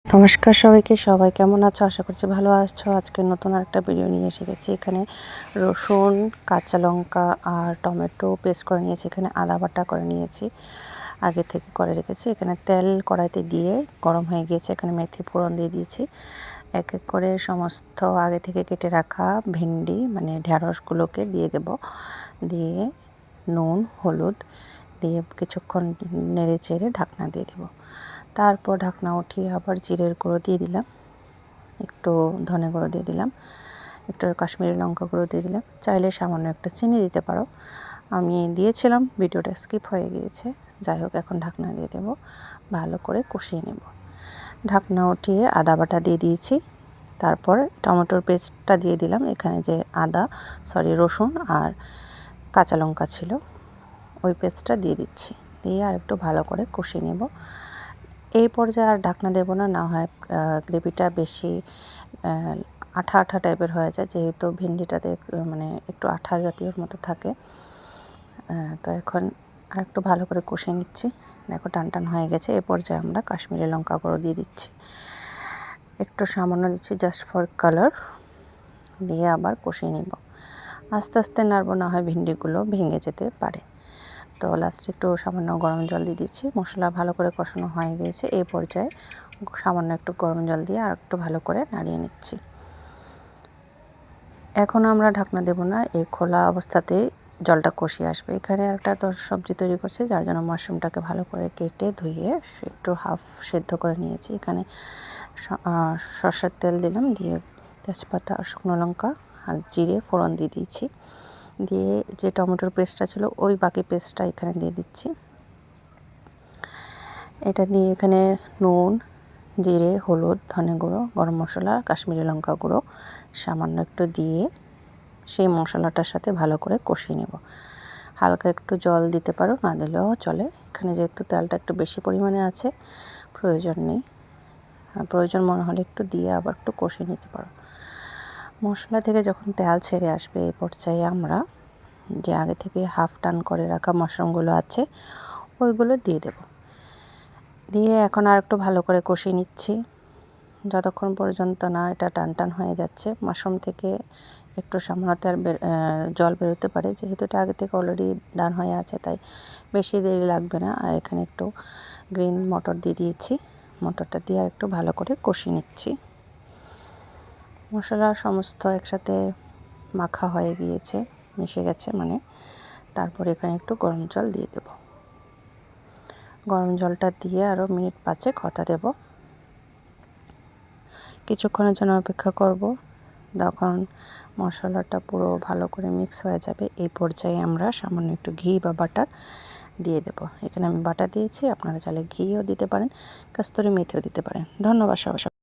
নমস্কার সবাইকে, সবাই কেমন আছো? আশা করছি ভালো আছো। আজকে নতুন আরেকটা ভিডিও নিয়ে এসে গেছি। এখানে রসুন, কাঁচা লঙ্কা আর টমেটো পেস্ট করে নিয়েছি। এখানে আদা বাটা করে নিয়েছি, আগে থেকে করে রেখেছি। এখানে তেল কড়াইতে দিয়ে গরম হয়ে গিয়েছে। এখানে মেথি ফোড়ন দিয়ে দিয়েছি। এক এক করে সমস্ত আগে থেকে কেটে রাখা ভেন্ডি মানে ঢ্যাঁড়সগুলোকে দিয়ে দেব। দিয়ে নুন, হলুদ দিয়ে কিছুক্ষণ নেড়ে চেড়ে ঢাকনা দিয়ে দেবো। তারপর ঢাকনা উঠিয়ে আবার জিরের গুঁড়ো দিয়ে দিলাম, একটু ধনে গুঁড়ো দিয়ে দিলাম, একটু কাশ্মীরি লঙ্কা গুঁড়ো দিয়ে দিলাম। চাইলে সামান্য একটু চিনি দিতে পারো, আমি দিয়েছিলাম, ভিডিওটা স্কিপ হয়ে গিয়েছে। যাই হোক, এখন ঢাকনা দিয়ে দেব, ভালো করে কষিয়ে নেব। ঢাকনা উঠিয়ে আদা বাটা দিয়ে দিয়েছি। তারপর টমেটোর পেস্টটা দিয়ে দিলাম। এখানে যে রসুন আর কাঁচা লঙ্কা ছিল, ওই পেস্টটা দিয়ে দিচ্ছি। দিয়ে আর একটু ভালো করে কষিয়ে নেব। এই পর্যায়ে আর ঢাকনা দেব না, না হয় গ্রেভিটা বেশি আঠা আঠা টাইপের হয়ে যায়, যেহেতু ভেন্ডিটাতে মানে একটু আঠা জাতীয়র মতো থাকে। তো এখন আর একটু ভালো করে কষিয়ে নিচ্ছি। দেখো টান টান হয়ে গেছে। এই পর্যায়ে আমরা কাশ্মীরি লঙ্কা গুঁড়ো দিয়ে দিচ্ছি, একটু সামান্য দিচ্ছি জাস্ট ফর কালার। দিয়ে আবার কষিয়ে নেব। আস্তে আস্তে নাড়বো, না হয় ভেন্ডিগুলো ভেঙে যেতে পারে। তো লাস্টে একটু সামান্য গরম জল দিয়ে দিচ্ছি। মশলা ভালো করে কষানো হয়ে গিয়েছে। এই পর্যায়ে সামান্য একটু গরম জল দিয়ে আর একটু ভালো করে নাড়িয়ে নিচ্ছি। এখন আমরা ঢাকনা দেব না, এই খোলা অবস্থাতেই জলটা কষিয়ে আসবে। এখানে একটা সবজি তৈরি করছি, যার জন্য মাশরুমটাকে ভালো করে কেটে ধুয়ে একটু হাফ সেদ্ধ করে নিয়েছি। এখানে সরষের তেল দিলাম, দিয়ে তেজপাতা, শুকনো লঙ্কা আর জিরে ফোড়ন দিয়ে দিয়েছি। দিয়ে যে টমেটোর পেস্টটা ছিল, ওই বাকি পেস্টটা এখানে দিয়ে দিচ্ছি। এটা দিয়ে এখানে নুন, জিরে, হলুদ, ধনে গুঁড়ো, গরম মশলা, কাশ্মীরি লঙ্কা গুঁড়ো সামান্য একটু দিয়ে সেই মশলাটার সাথে ভালো করে কষিয়ে নেব। হালকা একটু জল দিতে পারো, না দিলেও চলে। এখানে যেহেতু তেলটা একটু বেশি পরিমাণে আছে, প্রয়োজন নেই। প্রয়োজন মনে হলে একটু দিয়ে আবার একটু কষিয়ে নিতে পারো। মশলা থেকে যখন তেল ছেড়ে আসবে, এই পর্যায়ে আমরা যে আগে থেকে হাফ টান করে রাখা মাশরুমগুলো আছে, ওইগুলো দিয়ে দেব। দিয়ে এখন আর একটু ভালো করে কষিয়ে নিচ্ছি, যতক্ষণ পর্যন্ত না এটা টান টান হয়ে যাচ্ছে। মাশরুম থেকে একটু সামান্য তেল জল বেরোতে পারে, যেহেতু এটা আগে থেকে অলরেডি ডান হয়ে আছে, তাই বেশি দেরি লাগবে না। আর এখানে একটু গ্রিন মটর দিয়ে দিয়েছি। মটরটা দিয়ে আর একটু ভালো করে কষিয়ে নিচ্ছি। মশলা সমস্ত একসাথে মাখা হয়ে গিয়েছে, মিশে গেছে মানে। তারপর এখানে একটু গরম জল দিয়ে দেব। গরম জলটা দিয়ে আরও মিনিট 5 হতে দেব। কিছুক্ষণের জন্য অপেক্ষা করব, তখন মশলাটা পুরো ভালো করে মিক্স হয়ে যাবে। এই পর্যায়ে আমরা সামান্য একটু ঘি বা বাটার দিয়ে দেব। এখানে আমি বাটার দিয়েছি, আপনারা চাইলে ঘিও দিতে পারেন, কস্তুরি মেথিও দিতে পারেন। ধন্যবাদ সবাই।